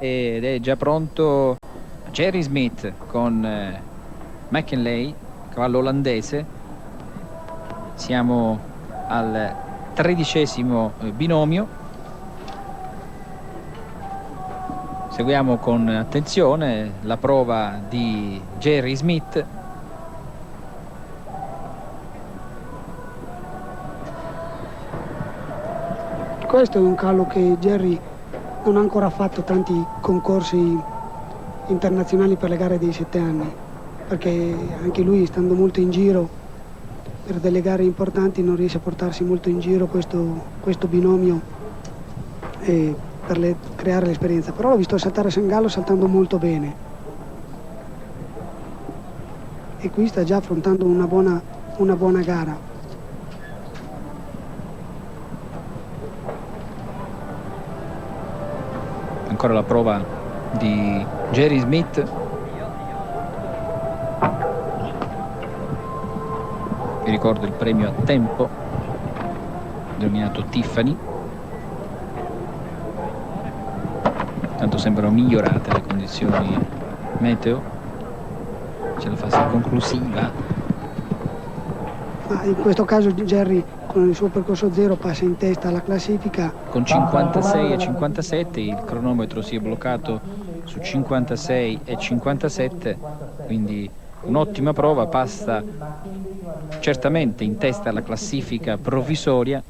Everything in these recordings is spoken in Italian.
ed è già pronto Jerry Smith con McKinley, cavallo olandese. Siamo al 13° binomio. Seguiamo con attenzione la prova di Jerry Smith. Questo è un cavallo che Jerry non ha ancora fatto tanti concorsi internazionali per le gare dei 7 anni, perché anche lui, stando molto in giro per delle gare importanti, non riesce a portarsi molto in giro questo binomio per creare l'esperienza. Però l'ho visto saltare San Gallo saltando molto bene, e qui sta già affrontando una buona gara. Ancora la prova di Jerry Smith. Vi ricordo il premio a tempo denominato Tiffany. Tanto sembrano migliorate le condizioni meteo. C'è la fase conclusiva. In questo caso Jerry, con il suo percorso zero, passa in testa alla classifica. Con 56 e 57 il cronometro si è bloccato su 56 e 57, quindi un'ottima prova, passa certamente in testa alla classifica provvisoria.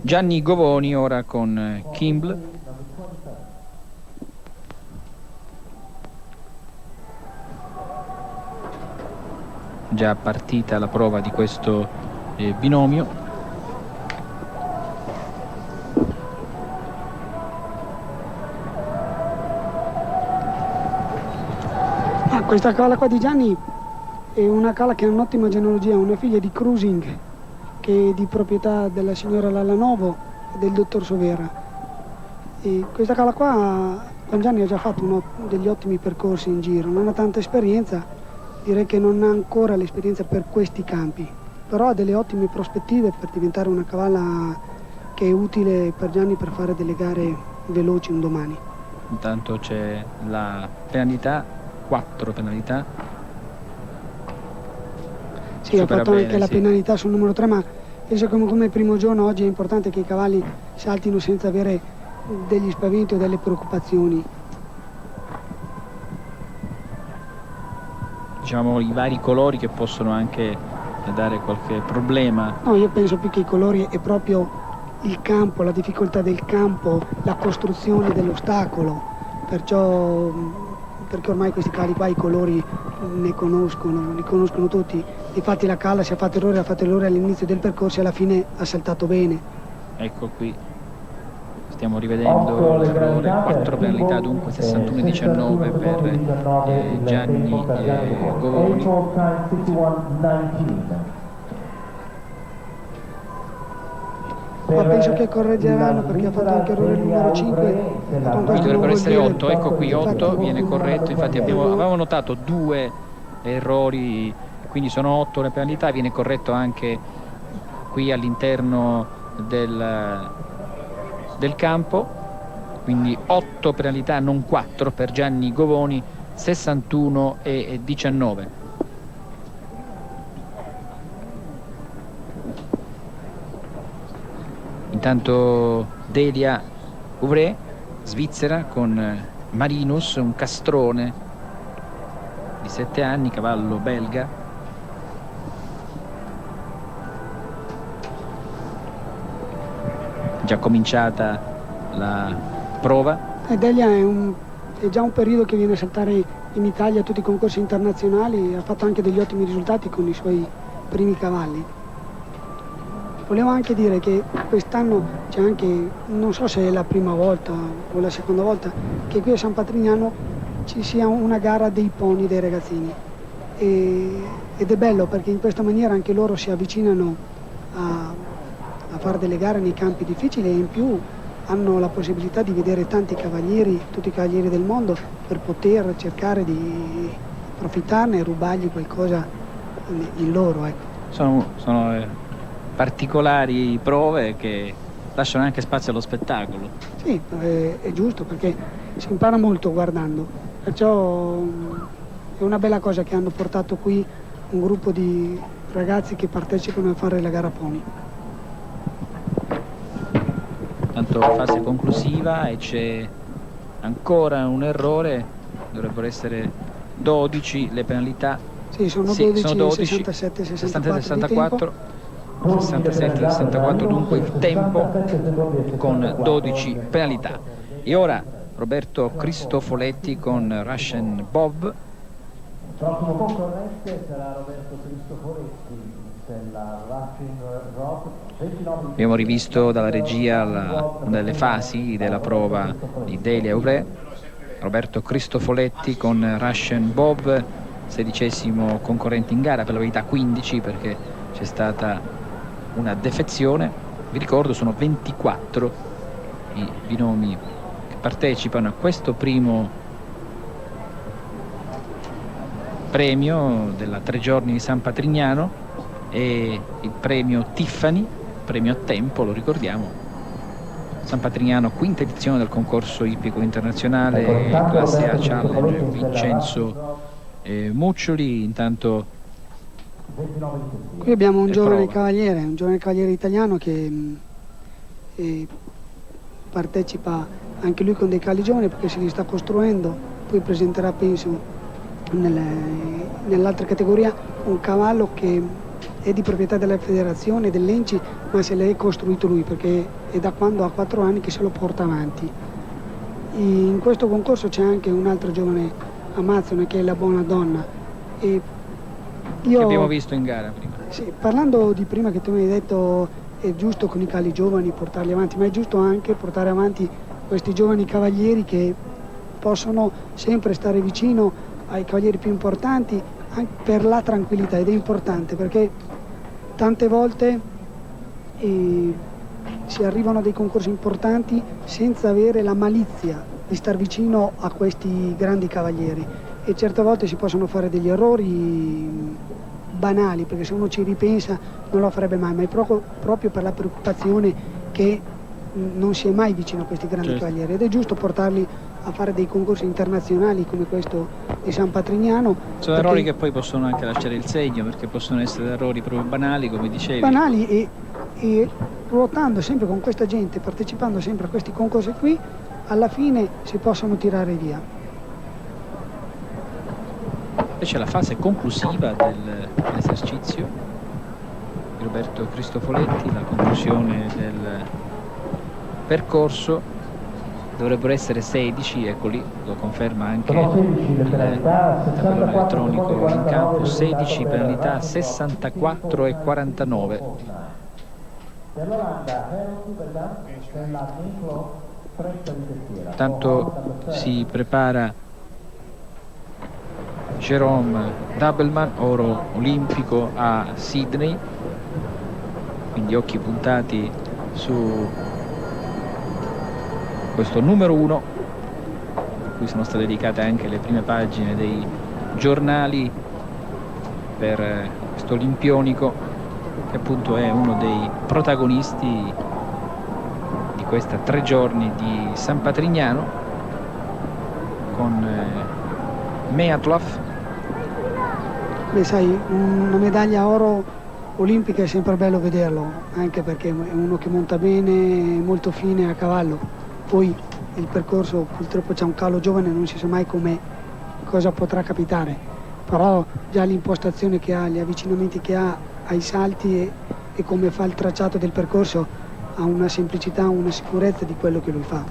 Gianni Govoni ora con Kimball. Già partita la prova di questo binomio. Questa cavala qua di Gianni è una cavala che ha un'ottima genealogia, una figlia di Cruising, che è di proprietà della signora Lalanovo e del dottor Sovera. E questa cavala qua con Gianni ha già fatto degli ottimi percorsi in giro, non ha tanta esperienza, direi che non ha ancora l'esperienza per questi campi, però ha delle ottime prospettive per diventare una cavalla che è utile per Gianni per fare delle gare veloci un domani. Intanto c'è la penalità, 4 penalità. Sì, ha fatto anche la penalità sul numero 3, ma penso che come primo giorno oggi è importante che i cavalli saltino senza avere degli spaventi o delle preoccupazioni. Diciamo i vari colori che possono anche dare qualche problema. No, io penso più che i colori è proprio il campo, la difficoltà del campo, la costruzione dell'ostacolo, perché ormai questi cavalli qua i colori li conoscono tutti. Infatti la Calla, se ha fatto errore all'inizio del percorso e alla fine ha saltato bene. Ecco qui, stiamo rivedendo l'errore, 4 penalità, dunque 61-19 per Gianni Govoni. Ma penso che correggeranno, perché ha fatto anche errore il numero 5. Dovrebbero essere 8, ecco qui 8 viene corretto, infatti avevamo notato 2 errori, quindi sono 8 le penalità, viene corretto anche qui all'interno del campo, quindi 8 penalità, non 4 per Gianni Govoni, 61-19. Intanto Delia Ouvray, Svizzera, con Marinus, un castrone di 7 anni, cavallo belga. Già cominciata la prova. Delia è già un periodo che viene a saltare in Italia a tutti i concorsi internazionali, ha fatto anche degli ottimi risultati con i suoi primi cavalli. Volevo anche dire che quest'anno c'è anche, non so se è la prima volta o la seconda volta, che qui a San Patrignano ci sia una gara dei pony dei ragazzini. Ed è bello perché in questa maniera anche loro si avvicinano a fare delle gare nei campi difficili, e in più hanno la possibilità di vedere tanti cavalieri, tutti i cavalieri del mondo, per poter cercare di approfittarne e rubargli qualcosa in loro. Ecco. Sono particolari prove che lasciano anche spazio allo spettacolo. Sì, è giusto, perché si impara molto guardando, perciò è una bella cosa che hanno portato qui un gruppo di ragazzi che partecipano a fare la gara pony. Tanto fase conclusiva e c'è ancora un errore, dovrebbero essere 12 le penalità. Sì, sono 12, 67, 64, 67, 64, dunque il tempo con 12 penalità. E ora Roberto Cristofoletti con Russian Bob. Prossimo concorrente sarà Roberto Cristofoletti della Russian Rock. Abbiamo rivisto dalla regia una delle fasi della prova di Daly-Auré. Roberto Cristofoletti con Russian Bob, 16° concorrente in gara, per la verità 15 perché c'è stata una defezione. Vi ricordo, sono 24 i binomi che partecipano a questo primo premio della 3 giorni di San Patrignano, e il premio Tiffany, premio a tempo, lo ricordiamo. San Patrignano, 5ª edizione del concorso ippico internazionale classe A Challenge, Vincenzo Muccioli. Intanto qui abbiamo un giovane cavaliere italiano che partecipa anche lui con dei cavalli giovani, perché si li sta costruendo, poi presenterà, penso, nell'altra categoria un cavallo che è di proprietà della federazione dell'Enci, ma se l'è costruito lui, perché è da quando ha 4 anni che se lo porta avanti. In questo concorso c'è anche un altro giovane amazzone che è la Buona Donna, e che abbiamo visto in gara prima. Sì, parlando di prima che tu mi hai detto è giusto con i cavalli giovani portarli avanti, ma è giusto anche portare avanti questi giovani cavalieri che possono sempre stare vicino ai cavalieri più importanti, anche per la tranquillità, ed è importante perché tante volte si arrivano a dei concorsi importanti senza avere la malizia di star vicino a questi grandi cavalieri, e certe volte si possono fare degli errori banali, perché se uno ci ripensa non lo farebbe mai, ma è proprio per la preoccupazione che non si è mai vicino a questi grandi cavalieri, ed è giusto portarli a fare dei concorsi internazionali come questo di San Patrignano. Sono errori che poi possono anche lasciare il segno, perché possono essere errori proprio banali, come dicevi. Banali, e ruotando sempre con questa gente, partecipando sempre a questi concorsi qui, alla fine si possono tirare via. E c'è la fase conclusiva dell'esercizio di Roberto Cristofoletti, la conclusione del percorso. Dovrebbero essere 16, eccoli, lo conferma anche il tabellone elettronico in campo. 16 penalità, 64 e 49. Tanto si prepara Jérôme Doubleman, oro olimpico a Sydney, quindi occhi puntati su questo numero 1, a cui sono state dedicate anche le prime pagine dei giornali per questo olimpionico, che appunto è uno dei protagonisti di questa 3 giorni di San Patrignano, con Meatlov. Beh, sai, una medaglia oro olimpica è sempre bello vederlo, anche perché è uno che monta bene, molto fine a cavallo. Poi il percorso, purtroppo c'è un cavallo giovane, non si sa mai cosa potrà capitare, però già l'impostazione che ha, gli avvicinamenti che ha ai salti e come fa il tracciato del percorso, ha una semplicità, una sicurezza di quello che lui fa.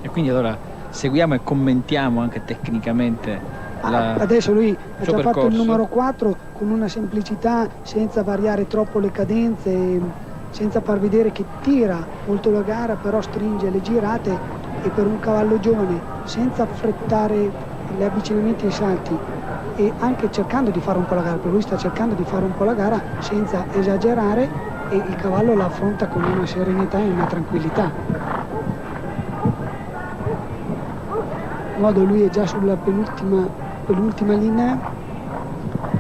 E quindi allora seguiamo e commentiamo anche tecnicamente adesso lui ha già percorso. Fatto il numero 4 con una semplicità, senza variare troppo le cadenze, senza far vedere che tira molto la gara, però stringe le girate, e per un cavallo giovane, senza affrettare gli avvicinamenti ai salti, e anche cercando di fare un po' la gara, perché lui sta cercando di fare un po' la gara senza esagerare, e il cavallo la affronta con una serenità e una tranquillità. In modo lui è già sulla penultima linea,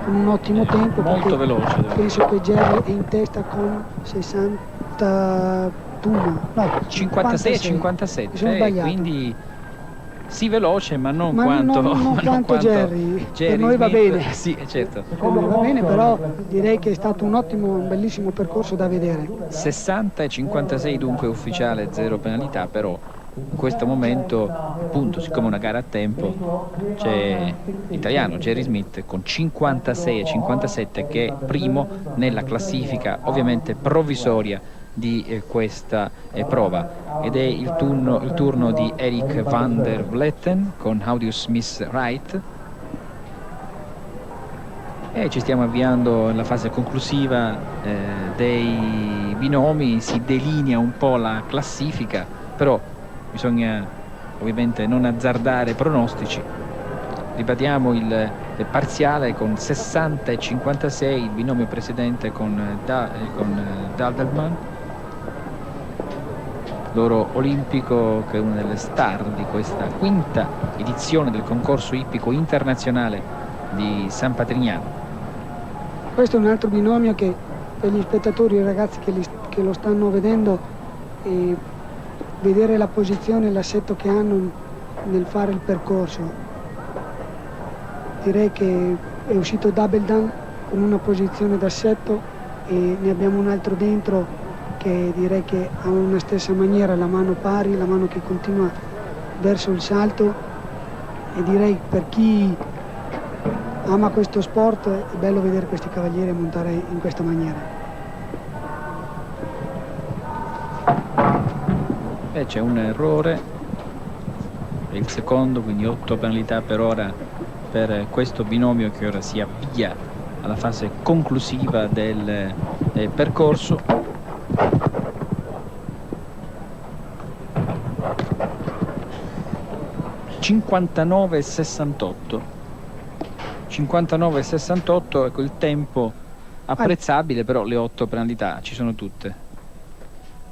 con un ottimo tempo, molto veloce. Penso che Jerry è in testa con 60 51, no, 56 e 57, mi sono sbagliato. quindi sì veloce ma non Ma quanto, non quanto Jerry. Per noi va Smith. bene. Sì, certo. Per noi va bene, però direi che è stato un bellissimo percorso da vedere. 60 e 56 dunque ufficiale, 0 penalità, però in questo momento, appunto, siccome è una gara a tempo, c'è l'italiano Jerry Smith con 56 e 57 che è primo nella classifica ovviamente provvisoria di questa prova, ed è il turno di Eric van der Vleuten con Audius Smith Wright, e ci stiamo avviando alla fase conclusiva dei binomi. Si delinea un po' la classifica, però bisogna ovviamente non azzardare pronostici. Ribadiamo il parziale con 60 e 56, il binomio precedente con Daldelman, loro olimpico, che è una delle star di questa quinta edizione del concorso ippico internazionale di San Patrignano. Questo è un altro binomio che per gli spettatori, i ragazzi che lo stanno vedendo, vedere la posizione e l'assetto che hanno nel fare il percorso. Direi che è uscito Doubledan con una posizione d'assetto e ne abbiamo un altro dentro che direi che ha una stessa maniera, la mano pari, la mano che continua verso il salto, e direi per chi ama questo sport è bello vedere questi cavalieri montare in questa maniera. C'è un errore, è il secondo, quindi 8 penalità per ora per questo binomio che ora si avvia alla fase conclusiva del percorso. 59,68, 59,68, ecco il tempo apprezzabile, però le 8 penalità ci sono tutte.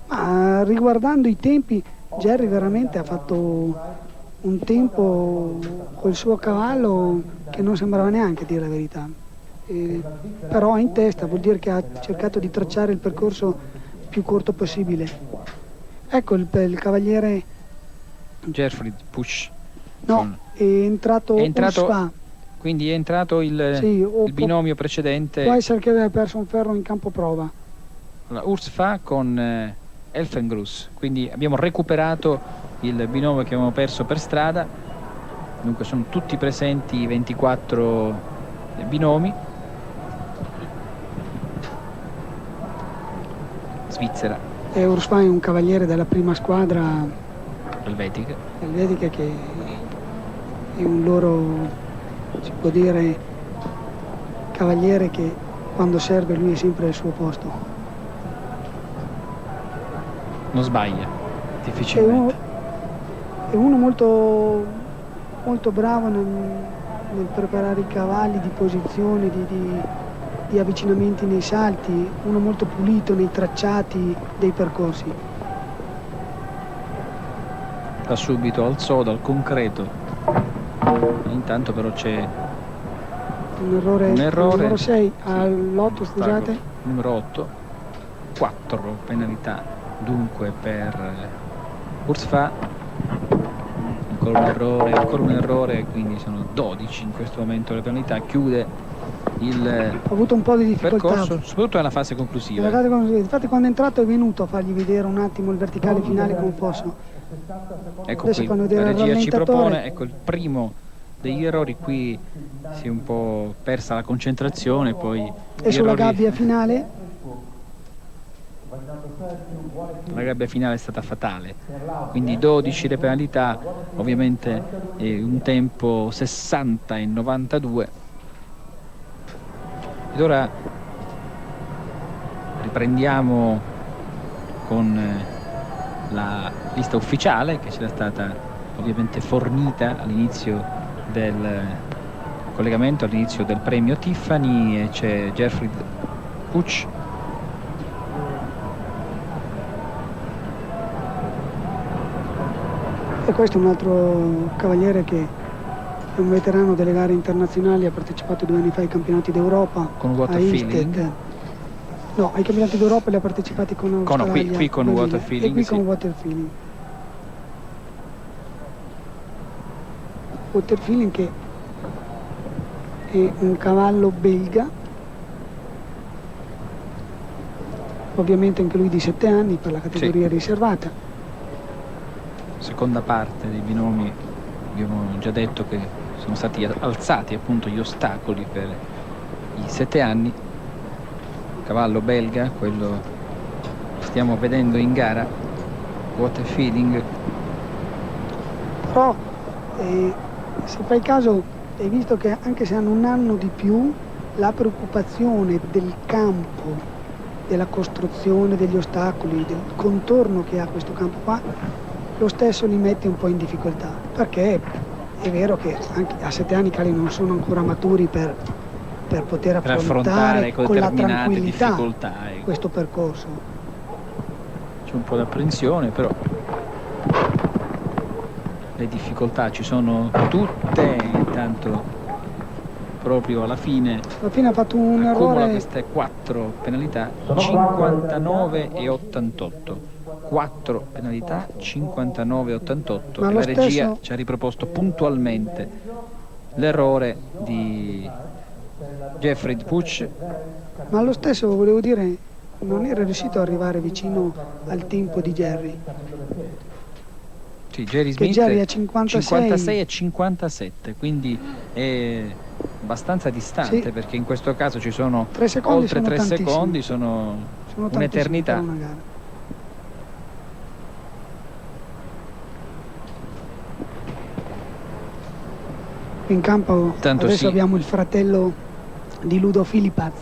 Ma riguardando i tempi, Jerry veramente ha fatto un tempo col suo cavallo che non sembrava neanche, dire la verità. Però in testa, vuol dire che ha cercato di tracciare il percorso più corto possibile. Ecco il cavaliere Jeffrey Push. No, è entrato Ursfa. Quindi è entrato il binomio precedente. Può essere che aveva perso un ferro in campo prova. Allora, Ursfa con Elfengrus, quindi abbiamo recuperato il binomio che avevamo perso per strada. Dunque sono tutti presenti i 24 binomi. Svizzera. E Ursfa è un cavaliere della prima squadra elvetica che è un loro, si può dire, cavaliere che quando serve lui è sempre al suo posto. Non sbaglia difficilmente. È uno molto, molto bravo nel preparare i cavalli, di posizione, di avvicinamenti nei salti, uno molto pulito nei tracciati dei percorsi. Da subito al sodo, al concreto. Intanto però c'è un errore. Numero 6 all'8, scusate. Numero 8, 4 penalità dunque per Ursfa. Ancora un errore, quindi sono 12 in questo momento le penalità. Chiude il ho avuto un po' di difficoltà, percorso, soprattutto nella fase conclusiva. Infatti quando è entrato è venuto a fargli vedere un attimo il verticale finale come fosse. Ecco adesso qui la regia ci propone, ecco il primo degli errori. Qui si è un po' persa la concentrazione, poi e sulla gabbia finale la gabbia finale è stata fatale, quindi 12 le penalità, ovviamente un tempo 60 e 92. Ed ora riprendiamo con la lista ufficiale che ci era stata ovviamente fornita all'inizio del collegamento, all'inizio del premio Tiffany, e c'è Jeffrey Puch, e questo è un altro cavaliere che è un veterano delle gare internazionali, ha partecipato 2 anni fa ai campionati d'Europa con What a Feeling. No, ai campionati d'Europa li ha partecipati con Australia, qui con Brasile, Waterfeeling, e qui sì. con Waterfeeling. Waterfeeling che è un cavallo belga, ovviamente anche lui di 7 anni per la categoria riservata. Seconda parte dei binomi, abbiamo già detto che sono stati alzati appunto gli ostacoli per i 7 anni. Cavallo belga, quello che stiamo vedendo in gara, Waterfeeling. Però se fai caso hai visto che anche se hanno un anno di più, la preoccupazione del campo, della costruzione degli ostacoli, del contorno che ha questo campo qua, lo stesso li mette un po' in difficoltà, perché è vero che anche a 7 anni i cali non sono ancora maturi per poter affrontare con la tranquillità difficoltà, questo percorso. C'è un po' di apprensione, però le difficoltà ci sono tutte. Intanto proprio alla fine ha fatto un accumula errore, queste 4 penalità, 59 e 88. 4 penalità, 59 e 88. Ma E lo la regia stesso- ci ha riproposto puntualmente l'errore di Jeffrey Puig. ma lo stesso volevo dire, non era riuscito ad arrivare vicino al tempo di Jerry. Sì, Jerry Che Smith Jerry ha 56 e 57, quindi è abbastanza distante, Sì. perché in questo caso ci sono 3 secondi, oltre sono 3 tantissimi. secondi, sono Sono tantissimi un'eternità. per una gara. In campo Tanto adesso sì. abbiamo il fratello di Ludo Filipaz.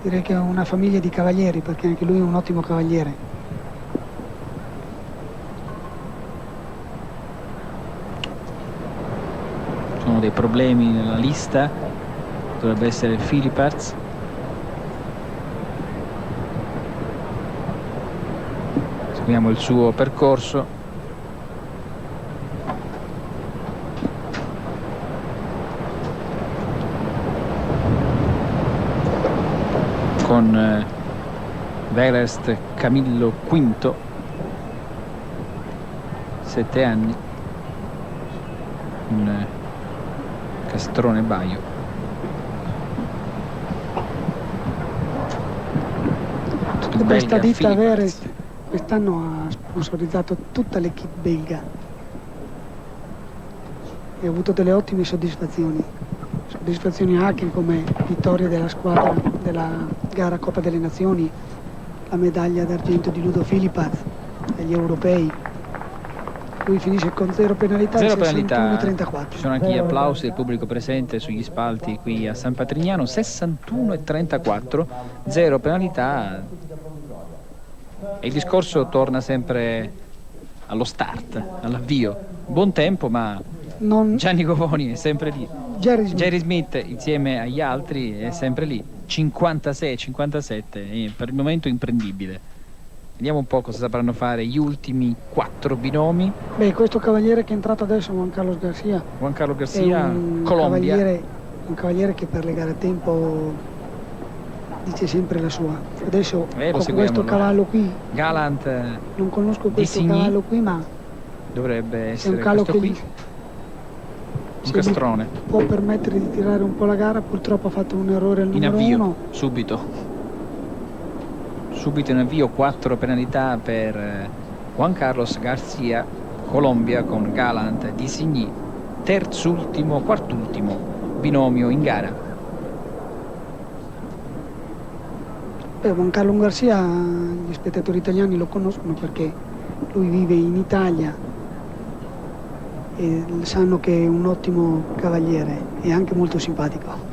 Direi che è una famiglia di cavalieri, perché anche lui è un ottimo cavaliere. Sono dei problemi nella lista, dovrebbe essere Philipperts. Seguiamo il suo percorso. Con Verest Camillo V, 7 anni, un castrone baio. Questa ditta Philipperts. Verest quest'anno ha sponsorizzato tutta l'equipe belga e ha avuto delle ottime soddisfazioni anche come vittoria della squadra della gara Coppa delle Nazioni, la medaglia d'argento di Ludo Filipaz agli europei. Lui finisce con 0 penalità, 0 61 penalità, e 34. ci sono anche gli applausi del pubblico presente sugli spalti qui a San Patrignano. 61 e 34, 0 penalità, e il discorso torna sempre allo start, all'avvio. Buon tempo, ma Non Gianni Govoni è sempre lì. Jerry Smith. Smith insieme agli altri è sempre lì, 56-57, per il momento imprendibile. Vediamo un po' cosa sapranno fare gli ultimi 4 binomi. Beh, questo cavaliere che è entrato adesso, Juan Carlos Garcia, Juan Carlo è Garcia, un Colombia. cavaliere che per le gare a tempo dice sempre la sua. Adesso Lo con seguiamo, questo cavallo qui, Galant non conosco questo Signy cavallo qui, ma dovrebbe è un essere cavallo questo che qui, gli un se lui castrone. può permettere di tirare un po' la gara. Purtroppo ha fatto un errore al In numero avvio, 1. subito in avvio, 4 penalità per Juan Carlos Garcia, Colombia, con Galant di Signy, quartultimo binomio in gara. Juan Carlo Garcia, gli spettatori italiani lo conoscono perché lui vive in Italia e sanno che è un ottimo cavaliere e anche molto simpatico.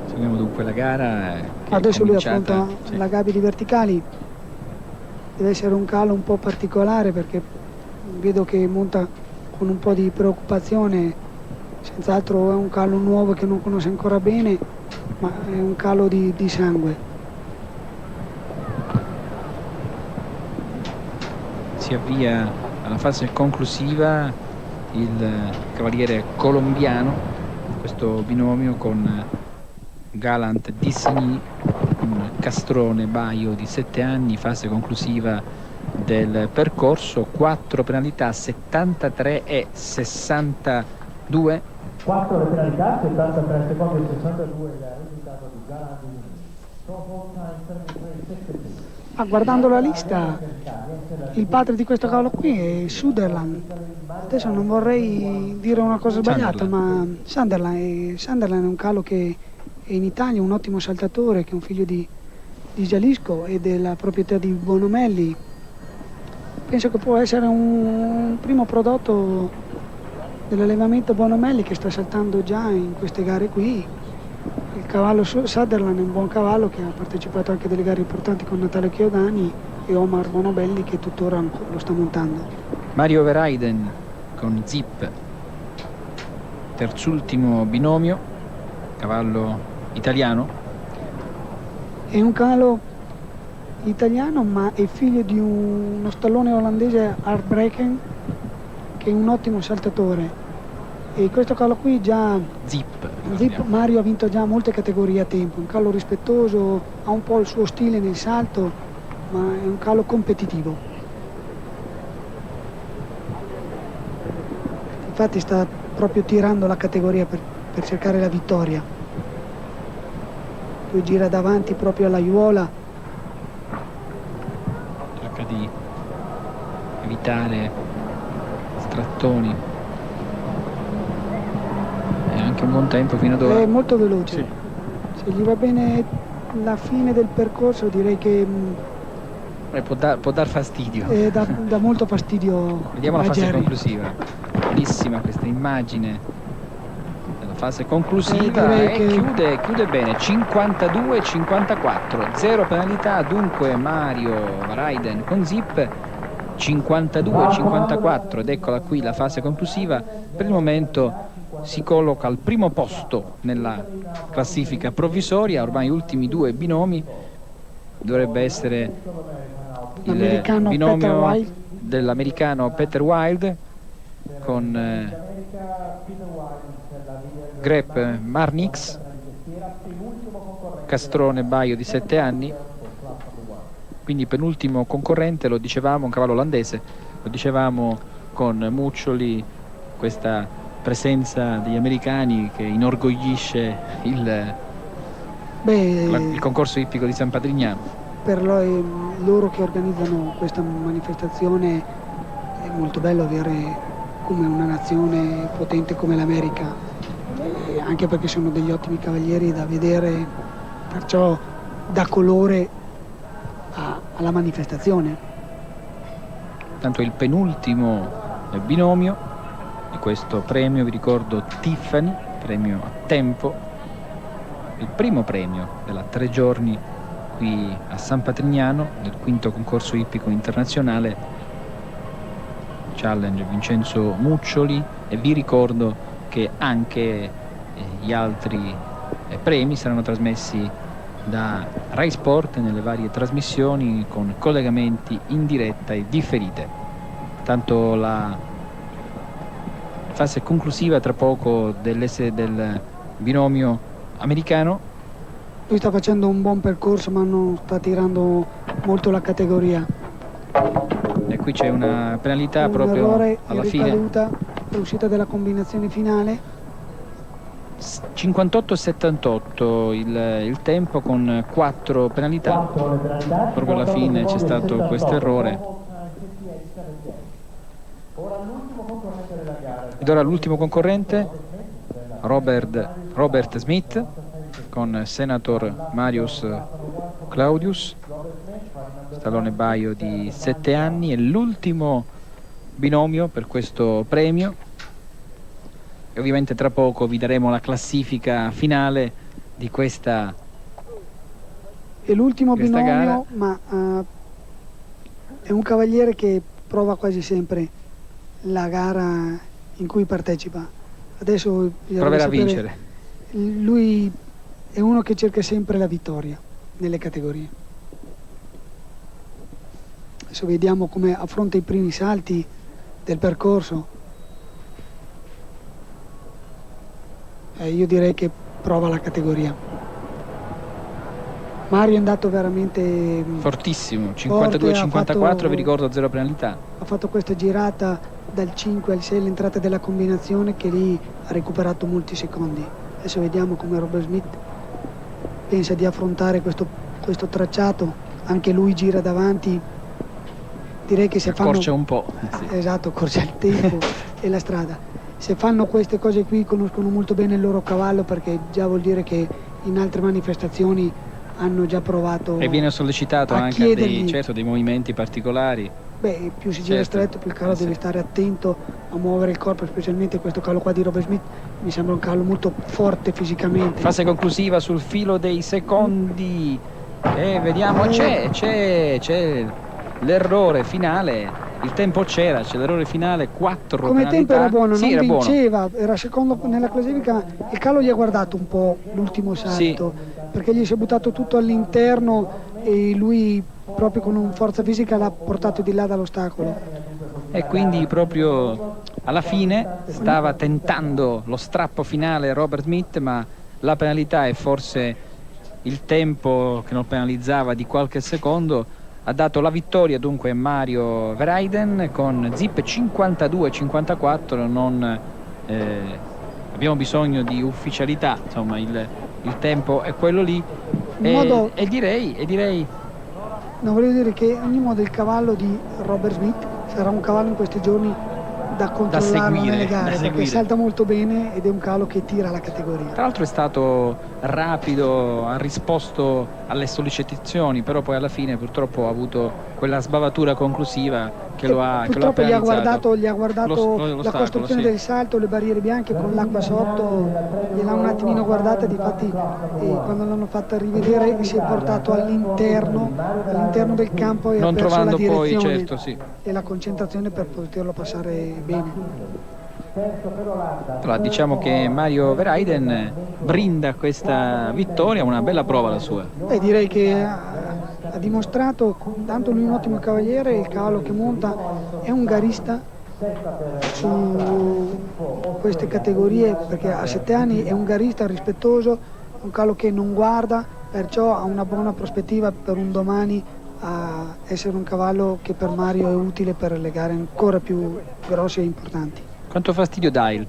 Seguiamo dunque la gara. Che Adesso è lui cominciata, affronta sì. la gabbia di verticali. Deve essere un calo un po' particolare perché vedo che monta con un po' di preoccupazione. Senz'altro è un calo nuovo che non conosce ancora bene, ma è un calo di sangue. Si avvia alla fase conclusiva il cavaliere colombiano, questo binomio con Galant Dissigny, un castrone baio di 7 anni, fase conclusiva del percorso. 4 penalità, 73 e 62. 4 le penalità, 73 secondi e 62 il risultato di Galant Dissigny. Guardando la lista, il padre di questo cavallo qui è Sunderland. Adesso non vorrei dire una cosa sbagliata, ma Sunderland è un cavallo che è in Italia, un ottimo saltatore, che è un figlio di Jalisco e della proprietà di Bonomelli. Penso che può essere un primo prodotto dell'allevamento Bonomelli, che sta saltando già in queste gare qui. Il cavallo Sunderland è un buon cavallo che ha partecipato anche a delle gare importanti con Natale Chiodani e Omar Bonobelli, che tuttora lo sta montando. Mario Verheiden con Zip, terzultimo binomio, cavallo italiano. È un cavallo italiano, ma è figlio di uno stallone olandese, Heartbreaking, che è un ottimo saltatore. E questo cavallo qui già Zip, Mario ha vinto già molte categorie a tempo, un cavallo rispettoso, ha un po' il suo stile nel salto, ma è un cavallo competitivo. Infatti sta proprio tirando la categoria per cercare la vittoria. Poi gira davanti proprio alla aiuola. Cerca di evitare strattoni. È anche un buon tempo fino ad ora. È molto veloce. Sì. Se gli va bene la fine del percorso, direi che può dar fastidio. dà molto fastidio. Vediamo la fase Jerry. Conclusiva. Bellissima questa immagine della fase conclusiva direi e chiude bene. 52-54, 0 penalità dunque Mario Verheiden con Zip. 52-54 ed eccola qui la fase conclusiva. Per il momento si colloca al primo posto nella classifica provvisoria. Ormai gli ultimi 2 binomi. Dovrebbe essere il binomio dell'americano Peter Wild con Grep Marnix, castrone baio di 7 anni. Quindi penultimo concorrente, lo dicevamo, un cavallo olandese, lo dicevamo con Muccioli, questa presenza degli americani che inorgoglisce il concorso ippico di San Patrignano. Per loro che organizzano questa manifestazione è molto bello avere come una nazione potente come l'America, anche perché sono degli ottimi cavalieri da vedere, perciò dà colore alla manifestazione. Tanto il penultimo binomio di questo premio, vi ricordo Tiffany, premio a tempo, il primo premio della 3 giorni qui a San Patrignano del 5° concorso ippico internazionale Challenge Vincenzo Muccioli. E vi ricordo che anche gli altri premi saranno trasmessi da Rai Sport nelle varie trasmissioni con collegamenti in diretta e differite. Tanto la fase conclusiva tra poco del binomio americano. Lui sta facendo un buon percorso, ma non sta tirando molto la categoria. E qui c'è una penalità un proprio errore alla fine, fine. l'uscita della combinazione finale. 58-78 il tempo con 4 penalità. Proprio alla fine c'è stato questo errore. Ed ora l'ultimo concorrente, Robert Smith con Senator Marius Claudius, stallone baio di 7 anni, è l'ultimo binomio per questo premio. E ovviamente tra poco vi daremo la classifica finale di questa È l'ultimo binomio gara. Ma è un cavaliere che prova quasi sempre la gara in cui partecipa. Adesso proverà a vincere. Lui è uno che cerca sempre la vittoria nelle categorie. Adesso vediamo come affronta i primi salti del percorso. Io direi che prova la categoria. Mario è andato veramente fortissimo, forte, 52-54, vi ricordo 0 penalità. Ha fatto questa girata dal 5 al 6, l'entrata della combinazione, che lì ha recuperato molti secondi. Adesso vediamo come Robert Smith pensa di affrontare questo tracciato. Anche lui gira davanti, direi che se accorcia fanno un po', sì. Esatto, accorcia il tempo e la strada. Se fanno queste cose qui conoscono molto bene il loro cavallo, perché già vuol dire che in altre manifestazioni hanno già provato e viene sollecitato a anche chiedergli dei movimenti particolari. Più si gira Certo. stretto, più il cavallo deve stare attento a muovere il corpo, specialmente questo cavallo qua di Robert Smith mi sembra un cavallo molto forte fisicamente. Fase conclusiva sul filo dei secondi e vediamo, c'è l'errore finale. Il tempo c'è l'errore finale, 4 come penalità. tempo era buono, sì, non era vinceva, buono. era secondo nella classifica. Il cavallo gli ha guardato un po' l'ultimo salto, perché gli si è buttato tutto all'interno e lui proprio con un forza fisica l'ha portato di là dall'ostacolo. E quindi proprio alla fine stava tentando lo strappo finale Robert Smith, ma la penalità e forse il tempo che non penalizzava di qualche secondo ha dato la vittoria dunque a Mario Verheiden con Zip 52-54. Non abbiamo bisogno di ufficialità, insomma il tempo è quello lì e direi non volevo dire che in ogni modo il cavallo di Robert Smith sarà un cavallo in questi giorni da controllare nelle gare, perché salta molto bene ed è un cavallo che tira la categoria. Tra l'altro è stato rapido, ha risposto alle sollecitazioni, però poi alla fine purtroppo ha avuto quella sbavatura conclusiva che lo ha penalizzato. Gli ha guardato la costruzione del salto, le barriere bianche con l'acqua sotto, gliel'ha un attimino guardata, difatti quando l'hanno fatta rivedere si è portato all'interno del campo e non ha perso trovando la direzione poi e la concentrazione per poterlo passare bene. Allora, diciamo che Mario Verheiden brinda questa vittoria, una bella prova la sua. Direi che ha dimostrato, tanto lui è un ottimo cavaliere, il cavallo che monta è un garista su queste categorie, perché a 7 anni è un garista rispettoso, un cavallo che non guarda, perciò ha una buona prospettiva per un domani a essere un cavallo che per Mario è utile per le gare ancora più grosse e importanti. Quanto fastidio dà il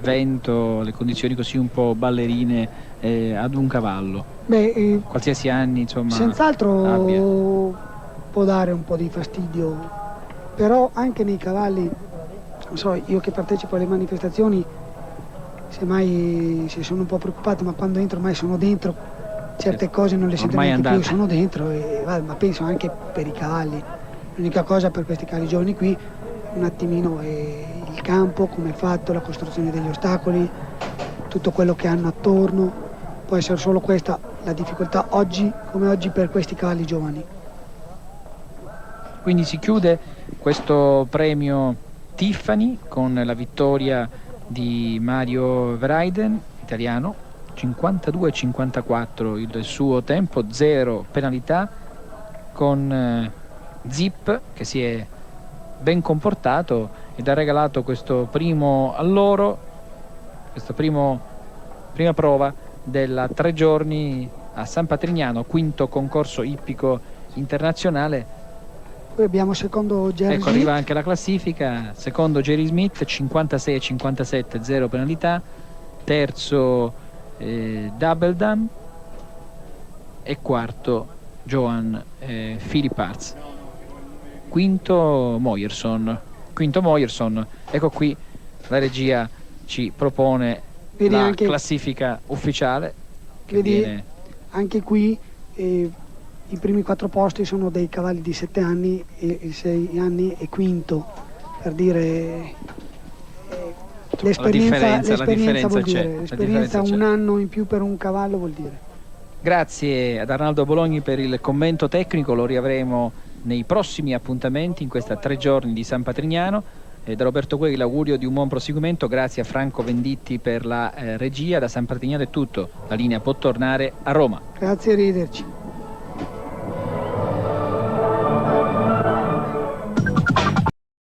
vento, le condizioni così un po' ballerine ad un cavallo? Qualsiasi anni, insomma, senz'altro può dare un po' di fastidio, però anche nei cavalli, non so, io che partecipo alle manifestazioni, semmai si sono un po' preoccupato, ma quando entro ormai sono dentro, certe cose non le sento neanche più, sono dentro, ma penso anche per i cavalli. L'unica cosa per questi cavalli giovani qui un attimino è il campo, come è fatto, la costruzione degli ostacoli, tutto quello che hanno attorno. Può essere solo questa la difficoltà oggi come oggi per questi cavalli giovani. Quindi si chiude questo premio Tiffany con la vittoria di Mario Verheiden, italiano, 52-54 il suo tempo, 0 penalità, con Zip che si è ben comportato ed ha regalato questo primo alloro, questa prima prova della 3 giorni a San Patrignano, quinto concorso ippico internazionale. Poi abbiamo secondo Jerry Smith. Arriva anche la classifica, secondo Jerry Smith 56-57, 0 penalità, terzo Doubledam e quarto Johan Philip Arts, quinto Moyerson. Ecco qui la regia ci propone la classifica ufficiale che viene... Anche qui i primi 4 posti sono dei cavalli di 7 anni e il 6 anni è quinto, per dire l'esperienza vuol dire, l'esperienza un anno in più per un cavallo vuol dire. Grazie ad Arnaldo Bologni per il commento tecnico, lo riavremo nei prossimi appuntamenti in questa 3 giorni di San Patrignano. Da Roberto Gueghi l'augurio di un buon proseguimento, grazie a Franco Venditti per la regia. Da San Patrignano è tutto, la linea può tornare a Roma. Grazie, arrivederci.